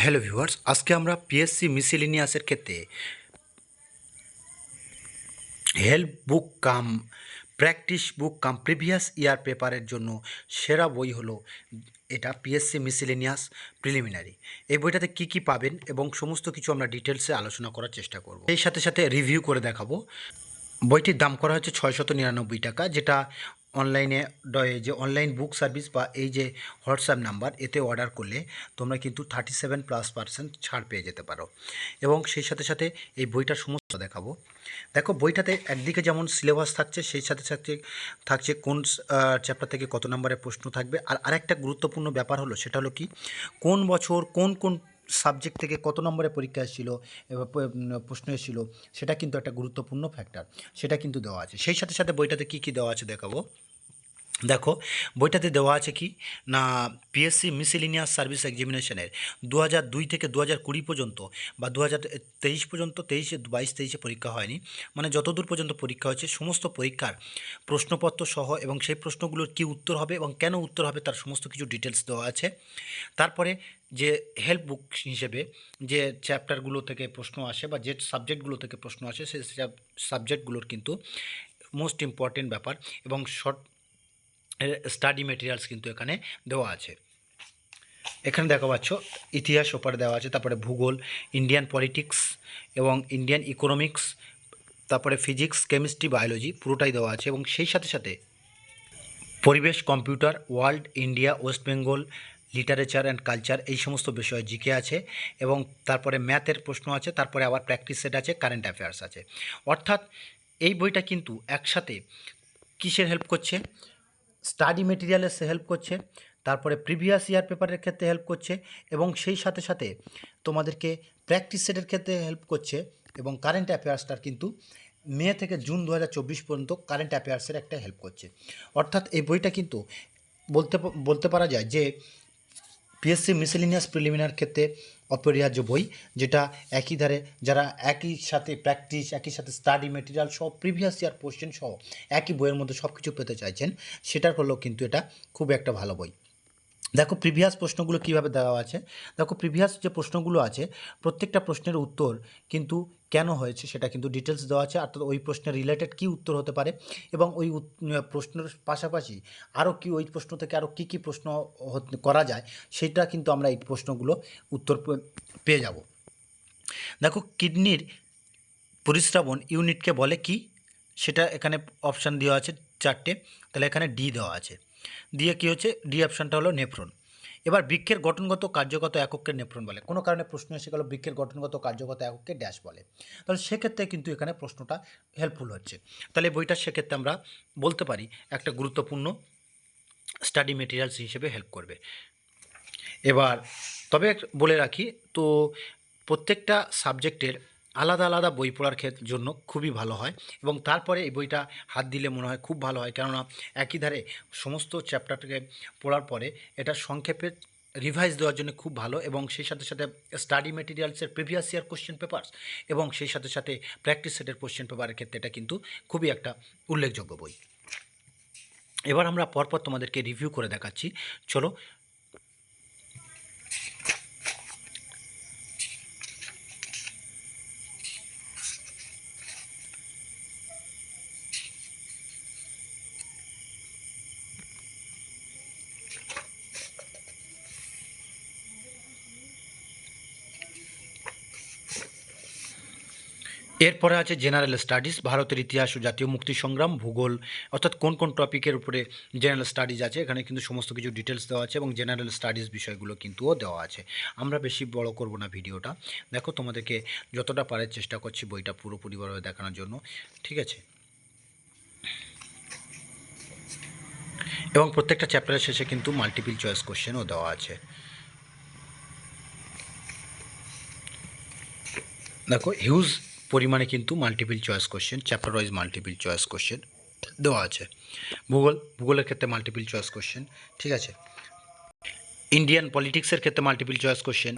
Hello viewers, আজকে আমরা PSC মিসেলেনিয়াসের ক্ষেত্রে হেল্প বুক কাম প্র্যাকটিস বুক কাম প্রিভিয়াস ইয়ার পেপারের জন্য সেরা বই হলো এটা পিএসসি মিসেলেনিয়াস প্রিলিমিনারি। এই বইটাতে কি কি পাবেন এবং সমস্ত কিছু আমরা ডিটেলসে আলোচনা করার চেষ্টা করব। এই সাথে সাথে রিভিউ করে দেখাবো। বইটির দাম করা হচ্ছে 699 টাকা, যেটা অনলাইনে যে অনলাইন বুক সার্ভিস বা এই যে হোয়াটসঅ্যাপ নাম্বার, এতে অর্ডার করলে তোমরা কিন্তু 37+% ছাড় পেয়ে যেতে পারো। এবং সেই সাথে সাথে এই বইটার সমস্ত দেখাবো। দেখো, বইটাতে একদিকে যেমন সিলেবাস থাকছে, সেই সাথে সাথে থাকছে কোন চ্যাপ্টার থেকে কত নম্বরের প্রশ্ন থাকবে। আর আরেকটা গুরুত্বপূর্ণ ব্যাপার হলো, সেটা হলো কি, কোন বছর কোন কোন সাবজেক্ট থেকে কত নম্বরের পরীক্ষা এসেছিলো এবার প্রশ্ন এসেছিলো, সেটা কিন্তু একটা গুরুত্বপূর্ণ ফ্যাক্টর, সেটা কিন্তু দেওয়া আছে। সেই সাথে সাথে বইটাতে কী কী দেওয়া আছে দেখাবো। দেখো, বইটাতে দেওয়া আছে কি না, পিএসসি মিসেলেনিয়াস সার্ভিস এক্সামিনেশনের 2002 থেকে 2020 পর্যন্ত বা 2023 পর্যন্ত, 22-23 পরীক্ষা হয়নি, মানে যতদূর পর্যন্ত পরীক্ষা হয়েছে সমস্ত পরীক্ষার প্রশ্নপত্র সহ এবং সেই প্রশ্নগুলোর কী উত্তর হবে এবং কেন উত্তর হবে তার সমস্ত কিছু ডিটেলস দেওয়া আছে। তারপরে যে হেল্প বুক হিসেবে যে চ্যাপ্টারগুলো থেকে প্রশ্ন আসে বা যে সাবজেক্টগুলো থেকে প্রশ্ন আসে, সেই সাবজেক্টগুলোর কিন্তু মোস্ট ইম্পর্টেন্ট ব্যাপার এবং শর্ট স্টাডি মেটেরিয়ালস কিন্তু এখানে দেওয়া আছে। এখানে দেখা পাচ্ছ ইতিহাস ওপারে দেওয়া আছে, তারপরে ভূগোল, ইন্ডিয়ান পলিটিক্স এবং ইন্ডিয়ান ইকোনমিক্স, তারপরে ফিজিক্স, কেমিস্ট্রি, বায়োলজি পুরোটাই দেওয়া আছে। এবং সেই সাথে সাথে পরিবেশ, computer, world, India, West Bengal, literature and culture, এই সমস্ত বিষয়ে জিকে আছে। এবং তারপরে ম্যাথের প্রশ্ন আছে, তারপরে আবার প্র্যাকটিস সেট আছে, কারেন্ট অ্যাফেয়ার্স আছে। অর্থাৎ এই বইটা কিন্তু একসাথে কিসের হেল্প করছে, স্টাডি মেটেরিয়ালের হেল্প করছে, তারপরে প্রিভিয়াস ইয়ার পেপারের ক্ষেত্রে হেল্প করছে, এবং সেই সাথে সাথে তোমাদেরকে প্র্যাকটিস সেটের ক্ষেত্রে হেল্প করছে, এবং কারেন্ট অ্যাফেয়ার্সটার কিন্তু মে থেকে জুন 2024 পর্যন্ত কারেন্ট অ্যাফেয়ার্সের একটা হেল্প করছে। অর্থাৎ এই বইটা কিন্তু বলতে পারা যায় যে পিএসসি মিসেলেনিয়াস প্রিলিমিনার ক্ষেত্রে অপরিহার্য বই, যেটা একই ধারে যারা একই সাথে প্র্যাকটিস, একই সাথে স্টাডি মেটেরিয়াল সব প্রিভিয়াস ইয়ার কোশ্চেন সহ একই বইয়ের মধ্যে সব কিছু পেতে চাইছেন, সেটার হলেও কিন্তু এটা খুব একটা ভালো বই। দেখো প্রিভিয়াস প্রশ্নগুলো কীভাবে দেওয়া আছে। দেখো, প্রিভিয়াস যে প্রশ্নগুলো আছে, প্রত্যেকটা প্রশ্নের উত্তর কিন্তু কেন হয়েছে সেটা কিন্তু ডিটেলস দেওয়া আছে, অর্থাৎ ওই প্রশ্নের রিলেটেড কী উত্তর হতে পারে, এবং ওই প্রশ্নের পাশাপাশি আরও কি ওই প্রশ্ন থেকে আরও কী কী প্রশ্ন করা যায়, সেটা কিন্তু আমরা এই প্রশ্নগুলো উত্তর পেয়ে যাব। দেখো, কিডনির পরিস্রাবণ ইউনিটকে বলে কি, সেটা এখানে অপশান দেওয়া আছে 4টে, তাহলে এখানে ডি দেওয়া আছে। দিয়ে কী হচ্ছে, ডি অপশানটা হলো নেফ্রন। এবার বৃক্ষের গঠনগত কার্যগত একককে নেফ্রন বলে। কোনো কারণে প্রশ্ন এসে গেল বৃক্ষের গঠনগত কার্যগত একককে ড্যাশ বলে, তাহলে সেক্ষেত্রে কিন্তু এখানে প্রশ্নটা হেল্পফুল হচ্ছে। তাহলে বইটা সেক্ষেত্রে আমরা বলতে পারি একটা গুরুত্বপূর্ণ স্টাডি মেটেরিয়ালস হিসেবে হেল্প করবে। এবার তবে বলে রাখি, তো প্রত্যেকটা সাবজেক্টের আলাদা আলাদা বই পড়ার জন্য খুবই ভালো হয়, এবং তারপরে এই বইটা হাত দিলে মনে হয় খুব ভালো হয়, কেননা একই ধারে সমস্ত চ্যাপ্টারটাকে পড়ার পরে এটা সংক্ষেপে রিভাইজ দেওয়ার জন্য খুব ভালো, এবং সেই সাথে সাথে স্টাডি মেটেরিয়ালসের প্রিভিয়াস ইয়ার কোশ্চেন পেপারস এবং সেই সাথে সাথে প্র্যাকটিস সেটের কোশ্চেন পেপারের ক্ষেত্রে এটা কিন্তু খুবই একটা উল্লেখযোগ্য বই। এবার আমরা পরপর তোমাদেরকে রিভিউ করে দেখাচ্ছি, চলো। এরপরে আছে জেনারেল স্টাডিজ, ভারতের ইতিহাস ও জাতীয় মুক্তি সংগ্রাম, ভূগোল, অর্থাৎ কোন কোন টপিকের উপরে জেনারেল স্টাডিজ আছে, এখানে কিন্তু সমস্ত কিছু ডিটেলস দেওয়া আছে, এবং জেনারেল স্টাডিজ বিষয়গুলো কিন্তুও দেওয়া আছে। আমরা বেশি বড় করব না ভিডিওটা। দেখো, তোমাদেরকে যতটা পারার চেষ্টা করছি বইটা পুরোপুরিভাবে দেখানোর জন্য, ঠিক আছে। এবং প্রত্যেকটা চ্যাপ্টারের শেষে কিন্তু মাল্টিপল চয়েস কোশ্চেনও দেওয়া আছে। দেখো, হিউজ পরিমাণে কিন্তু multiple choice question, chapter wise multiple choice question দেওয়া আছে। ভূগোলের ক্ষেত্রে মাল্টিপল চয়েস কোশ্চেন, ঠিক আছে। ইন্ডিয়ান পলিটিক্সের ক্ষেত্রে মাল্টিপল চয়েস কোশ্চেন,